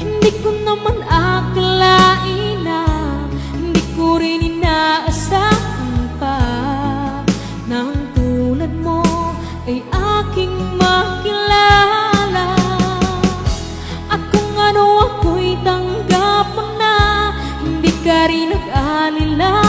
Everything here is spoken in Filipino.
Hindi ko naman akalain na hindi ko rin inaasahan pa na ang tulad mo ay aking makilala. At kung ano ako'y tanggap mo na, hindi ka rin nag-alala.